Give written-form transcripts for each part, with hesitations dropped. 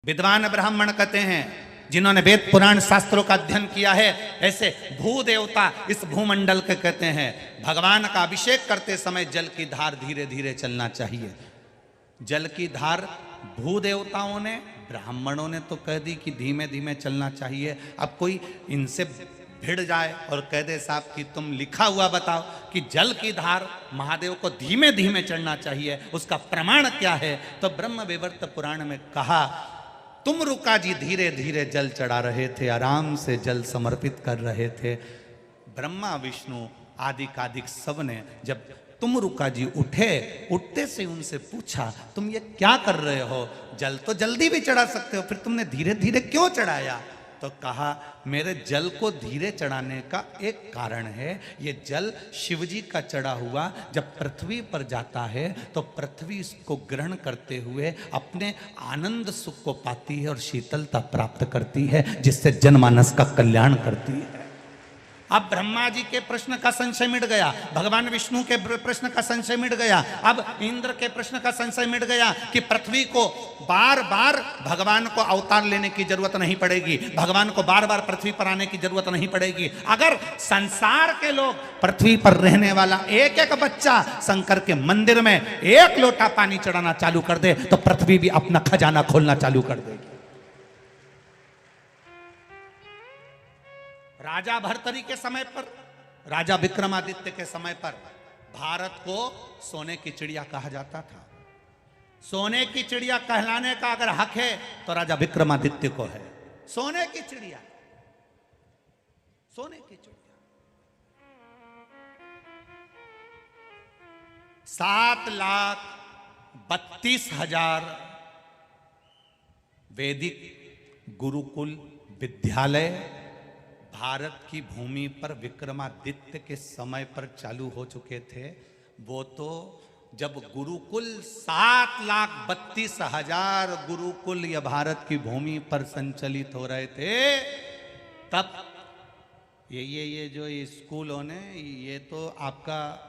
विद्वान ब्राह्मण कहते हैं जिन्होंने वेद पुराण शास्त्रों का अध्ययन किया है, ऐसे भू देवता इस भूमंडल के कहते हैं भगवान का अभिषेक करते समय जल की धार धीरे धीरे चलना चाहिए। जल की धार भू देवताओं ने, ब्राह्मणों ने तो कह दी कि धीमे धीमे चलना चाहिए। अब कोई इनसे भिड़ जाए और कह दे साहब कि तुम लिखा हुआ बताओ कि जल की धार महादेव को धीमे धीमे चढ़ना चाहिए, उसका प्रमाण क्या है? तो ब्रह्म वैवर्त पुराण में कहा तुम रुका जी धीरे धीरे जल चढ़ा रहे थे, आराम से जल समर्पित कर रहे थे। ब्रह्मा विष्णु आदि कादिक सब ने जब तुम रुका जी उठे, उठते से उनसे पूछा तुम ये क्या कर रहे हो? जल तो जल्दी भी चढ़ा सकते हो, फिर तुमने धीरे धीरे क्यों चढ़ाया? तो कहा मेरे जल को धीरे चढ़ाने का एक कारण है, ये जल शिव जी का चढ़ा हुआ जब पृथ्वी पर जाता है तो पृथ्वी इसको ग्रहण करते हुए अपने आनंद सुख को पाती है और शीतलता प्राप्त करती है, जिससे जनमानस का कल्याण करती है। अब ब्रह्मा जी के प्रश्न का संशय मिट गया, भगवान विष्णु के प्रश्न का संशय मिट गया, अब इंद्र के प्रश्न का संशय मिट गया कि पृथ्वी को बार बार भगवान को अवतार लेने की जरूरत नहीं पड़ेगी, भगवान को बार बार पृथ्वी पर आने की जरूरत नहीं पड़ेगी। अगर संसार के लोग पृथ्वी पर रहने वाला एक एक बच्चा शंकर के मंदिर में एक लोटा पानी चढ़ाना चालू कर दे तो पृथ्वी भी अपना खजाना खोलना चालू कर देगी। राजा भर्तरी के समय पर, राजा विक्रमादित्य के समय पर भारत को सोने की चिड़िया कहा जाता था। सोने की चिड़िया कहलाने का अगर हक है तो राजा विक्रमादित्य को है। सोने की चिड़िया, सोने की चिड़िया। 7,32,000 वैदिक गुरुकुल विद्यालय भारत की भूमि पर विक्रमादित्य के समय पर चालू हो चुके थे। वो तो जब गुरुकुल 7,32,000 गुरुकुल या भारत की भूमि पर संचालित हो रहे थे, तब ये जो स्कूल होने, ये तो आपका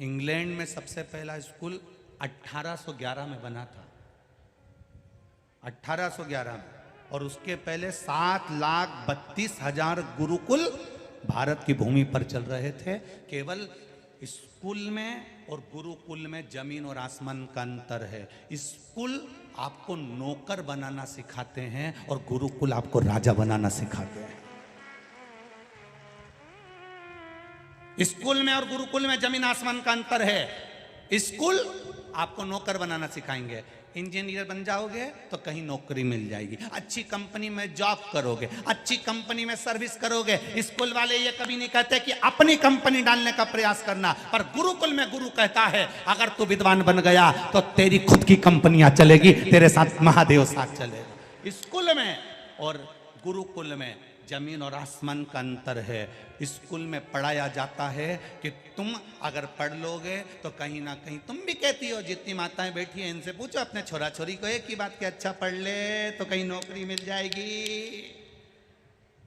इंग्लैंड में सबसे पहला स्कूल 1811 में बना था, 1811 में, और उसके पहले 7,32,000 गुरुकुल भारत की भूमि पर चल रहे थे। केवल स्कूल में और गुरुकुल में जमीन और आसमान का अंतर है। स्कूल आपको नौकर बनाना सिखाते हैं और गुरुकुल आपको राजा बनाना सिखाते हैं। स्कूल में और गुरुकुल में जमीन आसमान का अंतर है। स्कूल आपको नौकर बनाना सिखाएंगे, इंजीनियर बन जाओगे तो कहीं नौकरी मिल जाएगी, अच्छी कंपनी में जॉब करोगे, अच्छी कंपनी में सर्विस करोगे। स्कूल वाले ये कभी नहीं कहते कि अपनी कंपनी डालने का प्रयास करना, पर गुरुकुल में गुरु कहता है अगर तू विद्वान बन गया तो तेरी खुद की कंपनियां चलेगी, तेरे साथ महादेव साथ चलेगा। स्कूल में और गुरुकुल में जमीन और आसमान का अंतर है। स्कूल में पढ़ाया जाता है कि तुम अगर पढ़ लोगे तो कहीं ना कहीं, तुम भी कहती हो, जितनी माताएं बैठी हैं इनसे पूछो अपने छोरा छोरी को एक ही बात कि अच्छा पढ़ ले तो कहीं नौकरी मिल जाएगी।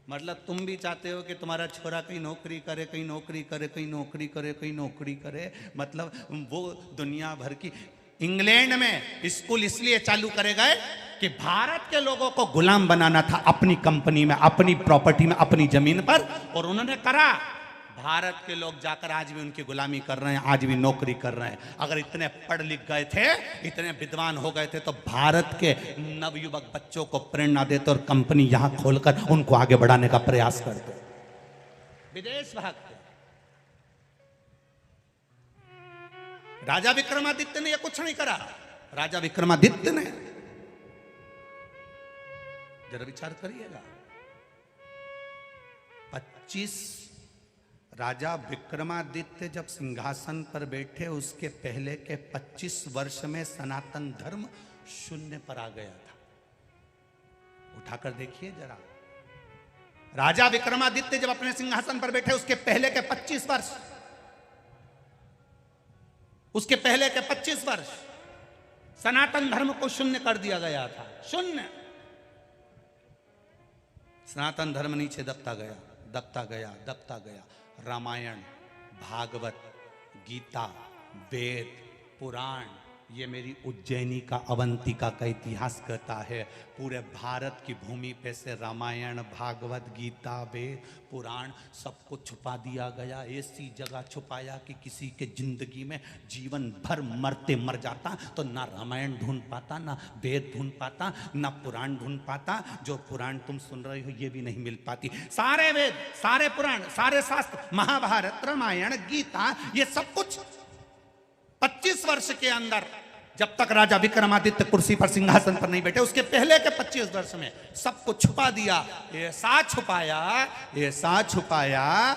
मतलब तुम भी चाहते हो कि तुम्हारा छोरा कहीं नौकरी करे, कहीं नौकरी करे, कहीं नौकरी करे, कहीं नौकरी करे। मतलब वो दुनिया भर की, इंग्लैंड में स्कूल इसलिए चालू करे गए कि भारत के लोगों को गुलाम बनाना था अपनी कंपनी में, अपनी प्रॉपर्टी में, अपनी जमीन पर, और उन्होंने करा। भारत के लोग जाकर आज भी उनकी गुलामी कर रहे हैं, आज भी नौकरी कर रहे हैं। अगर इतने पढ़ लिख गए थे, इतने विद्वान हो गए थे तो भारत के नवयुवक बच्चों को प्रेरणा देते और कंपनी यहां खोलकर उनको आगे बढ़ाने का प्रयास करते। विदेश भागते। राजा विक्रमादित्य ने यह कुछ नहीं करा। राजा विक्रमादित्य ने, जरा विचार करिएगा, 25 राजा विक्रमादित्य जब सिंहासन पर बैठे उसके पहले के 25 वर्ष में सनातन धर्म शून्य पर आ गया था। उठाकर देखिए जरा, राजा विक्रमादित्य जब अपने सिंहासन पर बैठे उसके पहले के 25 वर्ष, उसके पहले के 25 वर्ष सनातन धर्म को शून्य कर दिया गया था। शून्य। सनातन धर्म नीचे दबता गया, दबता गया, दबता गया। रामायण, भागवत, गीता, वेद, पुराण, ये मेरी उज्जैनी का अवंतिका का इतिहास कहता है। पूरे भारत की भूमि पे से रामायण, भागवत, गीता, वेद, पुराण सबको छुपा दिया गया। ऐसी जगह छुपाया कि किसी के जिंदगी में जीवन भर मरते मर जाता तो ना रामायण ढूंढ पाता, ना वेद ढूंढ पाता, ना पुराण ढूंढ पाता। जो पुराण तुम सुन रहे हो ये भी नहीं मिल पाती। सारे वेद, सारे पुराण, सारे शास्त्र, महाभारत, रामायण, गीता, ये सब कुछ 25 वर्ष के अंदर, जब तक राजा विक्रमादित्य कुर्सी पर सिंहासन पर नहीं बैठे, उसके पहले के 25 वर्ष में सबको छुपा दिया। ऐसा छुपाया, ऐसा छुपाया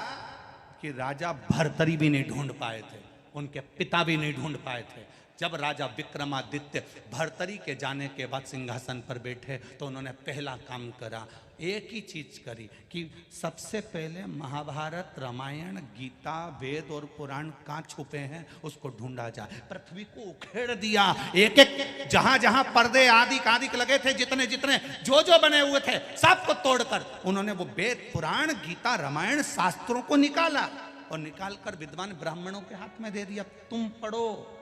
कि राजा भर्तरी भी नहीं ढूंढ पाए थे, उनके पिता भी नहीं ढूंढ पाए थे। जब राजा विक्रमादित्य भर्तरी के जाने के बाद सिंहासन पर बैठे तो उन्होंने पहला काम करा, एक ही चीज करी कि सबसे पहले महाभारत, रामायण, गीता, वेद और पुराण कहाँ छुपे हैं उसको ढूंढा जाए। पृथ्वी को उखेड़ दिया, एक एक जहां जहां पर्दे आदि आदि लगे थे, जितने जितने जो जो बने हुए थे सबको तोड़कर उन्होंने वो वेद, पुराण, गीता, रामायण, शास्त्रों को निकाला और निकालकर विद्वान ब्राह्मणों के हाथ में दे दिया, तुम पढ़ो।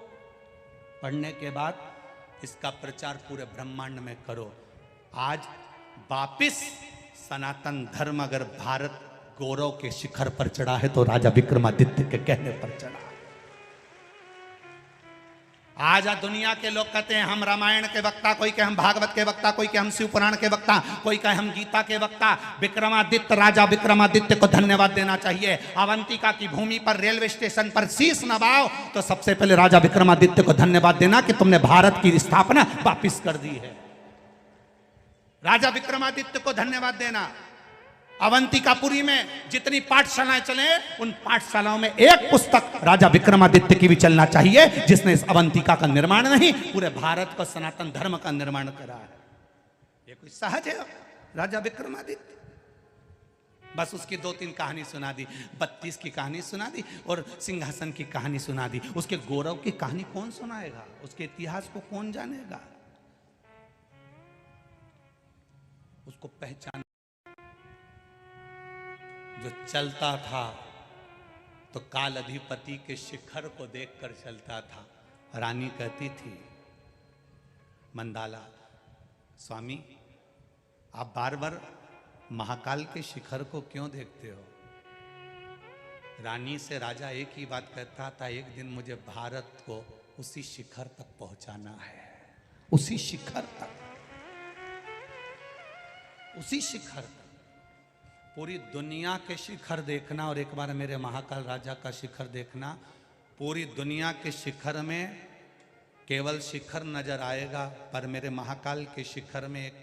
पढ़ने के बाद इसका प्रचार पूरे ब्रह्मांड में करो। आज वापिस सनातन धर्म अगर भारत गौरव के शिखर पर चढ़ा है तो राजा विक्रमादित्य के कहने पर चढ़ा। आज दुनिया के लोग कहते हैं हम रामायण के वक्ता, कोई कहे हम भागवत के वक्ता, कोई कहे हम शिव पुराण के वक्ता, कोई कहे हम गीता के वक्ता। विक्रमादित्य, राजा विक्रमादित्य को धन्यवाद देना चाहिए। अवंतिका की भूमि पर रेलवे स्टेशन पर शीश नवाओ तो सबसे पहले राजा विक्रमादित्य को धन्यवाद देना कि तुमने भारत की स्थापना वापिस कर दी है। राजा विक्रमादित्य को धन्यवाद देना। अवंतिकापुरी में जितनी पाठशालाएं चले उन पाठशालाओं में एक पुस्तक राजा विक्रमादित्य की भी चलना चाहिए, जिसने इस अवंतिका का निर्माण नहीं पूरे भारत को सनातन धर्म का निर्माण करा है। ये कोई सहज है राजा विक्रमादित्य? बस उसकी 2-3 कहानी सुना दी, 32 की कहानी सुना दी और सिंहासन की कहानी सुना दी। उसके गौरव की कहानी कौन सुनाएगा? उसके इतिहास को कौन जानेगा? उसको पहचान जो चलता था तो काल अधिपति के शिखर को देखकर चलता था। रानी कहती थी मंदाला, स्वामी आप बार बार महाकाल के शिखर को क्यों देखते हो? रानी से राजा एक ही बात कहता था, एक दिन मुझे भारत को उसी शिखर तक पहुंचाना है, उसी शिखर तक, उसी शिखर तक। पूरी दुनिया के शिखर देखना और एक बार मेरे महाकाल राजा का शिखर देखना। पूरी दुनिया के शिखर में केवल शिखर नजर आएगा, पर मेरे महाकाल के शिखर में एक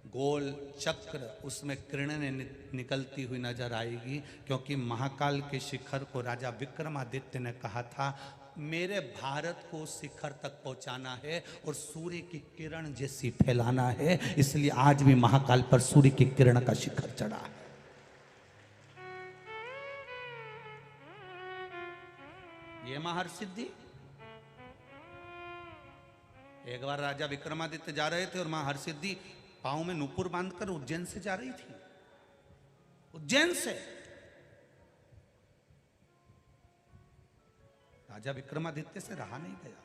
गोल चक्र, उसमें किरणें निकलती हुई नजर आएगी, क्योंकि महाकाल के शिखर को राजा विक्रमादित्य ने कहा था मेरे भारत को शिखर तक पहुंचाना है और सूर्य की किरण जैसी फैलाना है। इसलिए आज भी महाकाल पर सूर्य की किरण का शिखर चढ़ा है। ये महाहरसिद्धि। एक बार राजा विक्रमादित्य जा रहे थे और मां हरसिद्धि पांव में नुपुर बांधकर उज्जैन से जा रही थी, उज्जैन से। राजा विक्रमादित्य से रहा नहीं गया।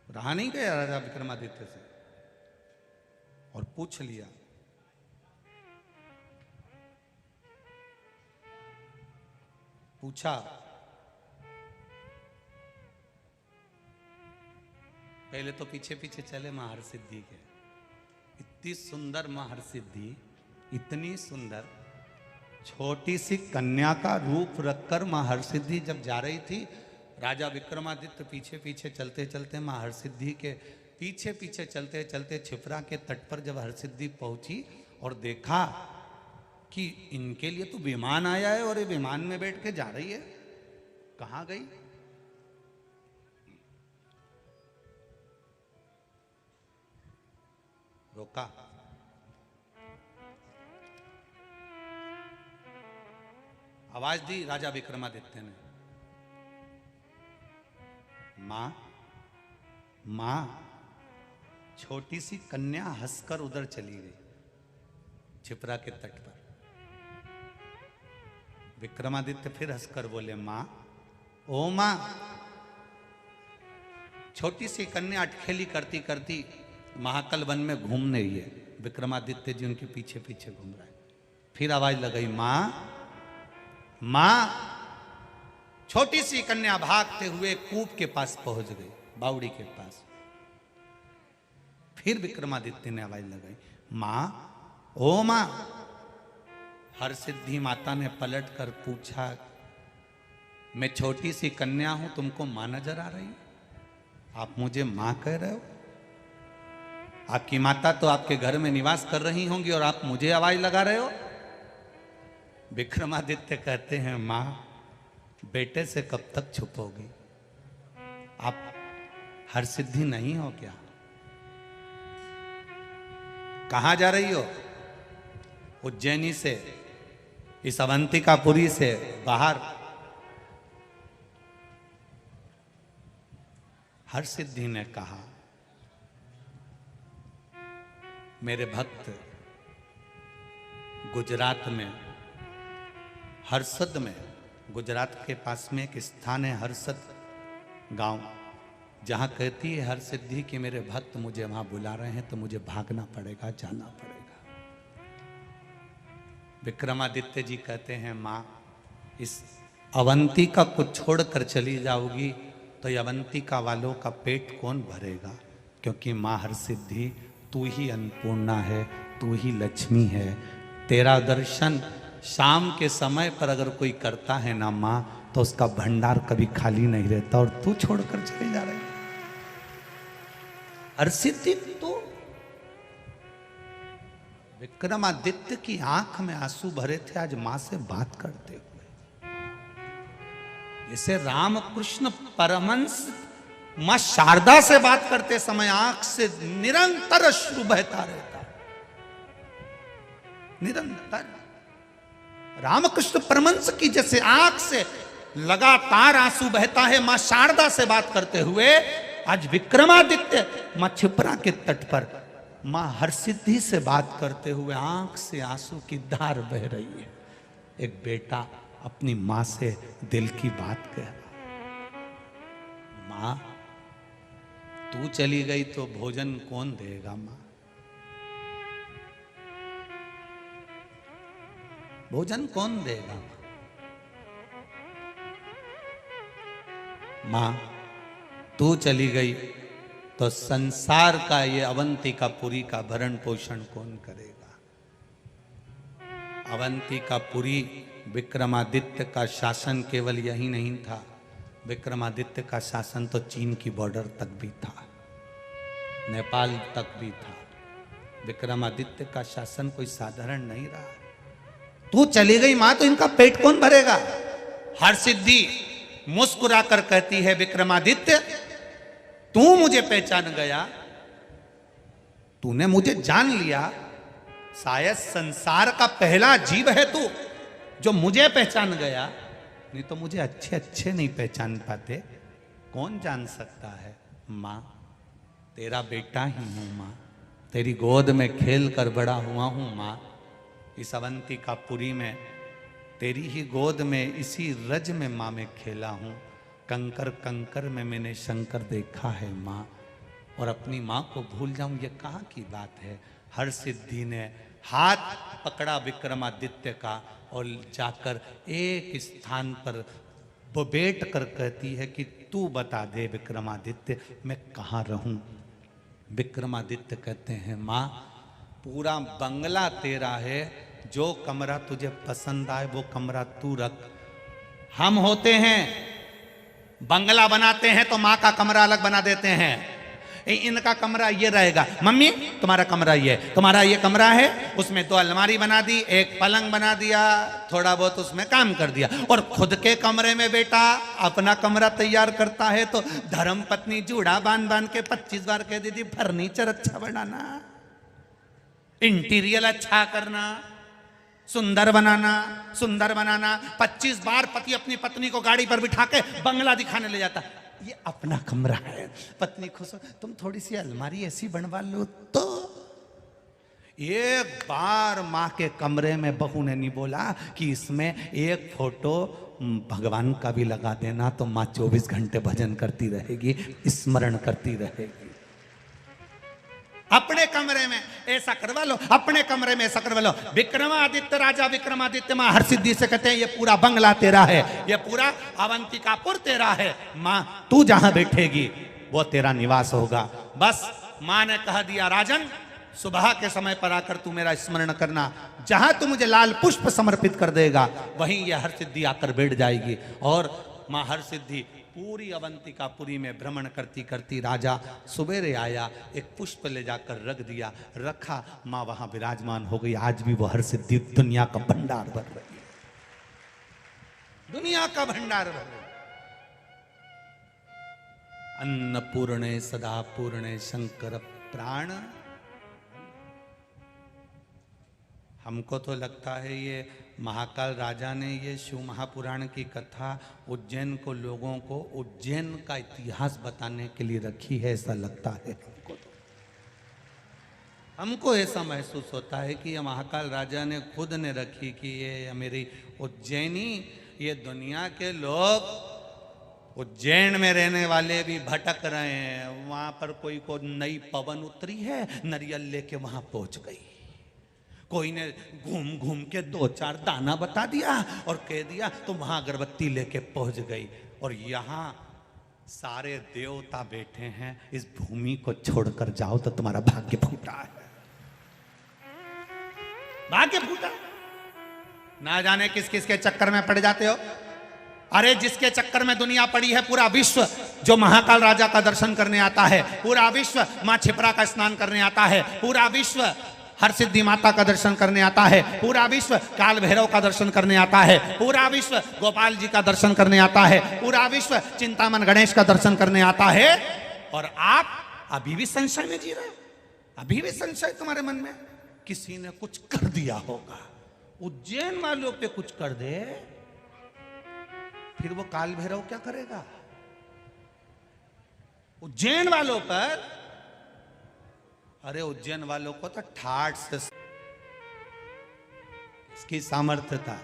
रहा नहीं गया राजा विक्रमादित्य से और पूछ लिया, पूछा पहले तो पीछे पीछे चले मां हरसिद्धि के। इतनी सुंदर मां हरसिद्धि, इतनी सुंदर छोटी सी कन्या का रूप रखकर मां हरसिद्धि जब जा रही थी, राजा विक्रमादित्य पीछे पीछे चलते चलते मां हरसिद्धि के पीछे पीछे चलते चलते क्षिप्रा के तट पर जब हरसिद्धि पहुंची और देखा कि इनके लिए तो विमान आया है और ये विमान में बैठ के जा रही है, कहां गई? रोका। आवाज दी राजा विक्रमादित्य ने, मां मां। छोटी सी कन्या हंसकर उधर चली गई क्षिप्रा के तट पर। विक्रमादित्य फिर हंसकर बोले, मां, ओ मां। छोटी सी कन्या अटखेली करती करती महाकल वन में घूम रही है। विक्रमादित्य जी उनके पीछे पीछे घूम रहे हैं। फिर आवाज लगाई, मां, मां। छोटी सी कन्या भागते हुए कूप के पास पहुंच गई, बावड़ी के पास। फिर विक्रमादित्य ने आवाज लगाई, मां, ओ मां। हरसिद्धि माता ने पलट कर पूछा, मैं छोटी सी कन्या हूं, तुमको मां नजर आ रही? आप मुझे मां कह रहे हो? आपकी माता तो आपके घर में निवास कर रही होंगी और आप मुझे आवाज लगा रहे हो? विक्रमादित्य कहते हैं, मां, बेटे से कब तक छुपोगी? आप हरसिद्धि नहीं हो क्या? कहां जा रही हो? उज्जैनी से, इस अवंतिकापुरी से बाहर। हरसिद्धि ने कहा, मेरे भक्त गुजरात में, हरसद में, गुजरात के पास में एक स्थान है हरसद गांव, जहां कहती है हरसिद्धि कि मेरे भक्त मुझे वहां बुला रहे हैं तो मुझे भागना पड़ेगा, जाना पड़ेगा। विक्रमादित्य जी कहते हैं, मां, इस अवंतिका को छोड़कर चली जाओगी तो ये अवंतिका वालों का पेट कौन भरेगा? क्योंकि मां हरसिद्धि, तू ही अन्नपूर्णा है, तू ही लक्ष्मी है। तेरा दर्शन शाम के समय पर अगर कोई करता है ना मां, तो उसका भंडार कभी खाली नहीं रहता, और तू छोड़कर चली जा रही। हरसिद्धि तो विक्रमादित्य की आंख में आंसू भरे थे आज मां से बात करते हुए। जैसे रामकृष्ण परमहंस मां शारदा से बात करते समय आंख से निरंतर अश्रु बहता रहता, निरंतर। रामकृष्ण परमहंस की जैसे आंख से लगातार आंसू बहता है मां शारदा से बात करते हुए, आज विक्रमादित्य मां क्षिप्रा के तट पर मां हरसिद्धि से बात करते हुए आंख से आंसू की धार बह रही है। एक बेटा अपनी मां से दिल की बात कह रहा, मां, तू चली गई तो भोजन कौन देगा? मां, भोजन कौन देगा? मां, तू चली गई तो संसार का ये अवंतिकापुरी का भरण पोषण कौन करेगा? अवंतिकापुरी, विक्रमादित्य का शासन केवल यही नहीं था, विक्रमादित्य का शासन तो चीन की बॉर्डर तक भी था, नेपाल तक भी था। विक्रमादित्य का शासन कोई साधारण नहीं रहा। तू चली गई मां तो इनका पेट कौन भरेगा? हरसिद्धि मुस्कुराकर कहती है, विक्रमादित्य, तू मुझे पहचान गया, तूने मुझे जान लिया, शायद संसार का पहला जीव है तू जो मुझे पहचान गया, नहीं तो मुझे अच्छे अच्छे नहीं पहचान पाते। कौन जान सकता है? मां, तेरा बेटा ही हूं मां, तेरी गोद में खेल कर बड़ा हुआ हूं मां। इस अवंतिकापुरी में तेरी ही गोद में, इसी रज में मां में खेला हूं। कंकर कंकर में मैंने शंकर देखा है मां, और अपनी मां को भूल जाऊं ये कहाँ की बात है? हरसिद्धि ने हाथ पकड़ा विक्रमादित्य का और जाकर एक स्थान पर वो बैठ कर कहती है कि तू बता दे विक्रमादित्य, मैं कहाँ रहूं? विक्रमादित्य कहते हैं, मां, पूरा बंगला तेरा है, जो कमरा तुझे पसंद आए वो कमरा तू रख। हम होते हैं बंगला बनाते हैं तो माँ का कमरा अलग बना देते हैं, इनका कमरा ये रहेगा, मम्मी तुम्हारा कमरा ये, तुम्हारा ये कमरा है, उसमें 2 अलमारी बना दी, एक पलंग बना दिया, थोड़ा बहुत उसमें काम कर दिया। और खुद के कमरे में बेटा अपना कमरा तैयार करता है तो धर्म पत्नी जूड़ा बांध बांध के 25 बार कह देती फर्नीचर अच्छा बनाना, इंटीरियर अच्छा करना, सुंदर बनाना, सुंदर बनाना। 25 बार पति अपनी पत्नी को गाड़ी पर बिठा के बंगला दिखाने ले जाता, ये अपना कमरा है। पत्नी खुश हो, तुम थोड़ी सी अलमारी ऐसी बनवा लो तो। एक बार माँ के कमरे में बहू ने नहीं बोला कि इसमें एक फोटो भगवान का भी लगा देना, तो माँ 24 घंटे भजन करती रहेगी, स्मरण करती रहेगी। अपने कमरे में ऐसा करवा लो, अपने कमरे में ऐसा करवा लो। विक्रमादित्य राजा विक्रमादित्य माँ हरसिद्धि से कहते हैं ये पूरा बंगला तेरा है, ये पूरा अवंतिकापुर तेरा है, माँ तू जहां बैठेगी वो तेरा निवास होगा। बस माँ ने कह दिया राजन सुबह के समय पर आकर तू मेरा स्मरण करना, जहां तू मुझे लाल पुष्प समर्पित कर देगा वहीं यह हरसिद्धि आकर बैठ जाएगी। और माँ हरसिद्धि पूरी अवंतिकापुरी में भ्रमण करती करती राजा सवेरे आया, एक पुष्प ले जाकर रख दिया, रखा, माँ वहां विराजमान हो गई। आज भी वो हरसिद्धि दुनिया का भंडार भर रही है, दुनिया का भंडार भर रही है। अन्नपूर्णे सदा पूर्णे शंकर प्राण। हमको तो लगता है ये महाकाल राजा ने ये शिव महापुराण की कथा उज्जैन को, लोगों को उज्जैन का इतिहास बताने के लिए रखी है, ऐसा लगता है हमको। तो हमको ऐसा महसूस होता है कि ये महाकाल राजा ने खुद ने रखी कि ये मेरी उज्जैनी, ये दुनिया के लोग उज्जैन में रहने वाले भी भटक रहे हैं, वहां पर कोई को नई पवन उतरी है, नरियल लेके वहां पहुंच गई, कोई ने घूम घूम के 2-4 दाना बता दिया और कह दिया तो वहां अगरबत्ती लेके पहुंच गई। और यहां सारे देवता बैठे हैं, इस भूमि को छोड़कर जाओ तो तुम्हारा भाग्य फूटा है, भाग्य फूटा। ना जाने किस किस के चक्कर में पड़ जाते हो। अरे जिसके चक्कर में दुनिया पड़ी है, पूरा विश्व जो महाकाल राजा का दर्शन करने आता है, पूरा विश्व मां छिपरा का स्नान करने आता है, पूरा विश्व हरसिद्धि माता का दर्शन करने आता है, पूरा विश्व काल भैरव का दर्शन करने आता है, पूरा विश्व गोपाल जी का दर्शन करने आता है, पूरा विश्व चिंतामन गणेश का दर्शन करने आता है। और आप अभी भी संशय में जी रहे हो, अभी भी संशय तुम्हारे मन में, किसी ने कुछ कर दिया होगा। उज्जैन वालों पे कुछ कर दे फिर वो काल भैरव क्या करेगा? उज्जैन वालों पर, अरे उज्जैन वालों को तो ठाठ से इसकी सामर्थ्य था,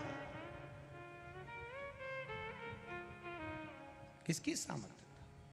किसकी सामर्थ्य?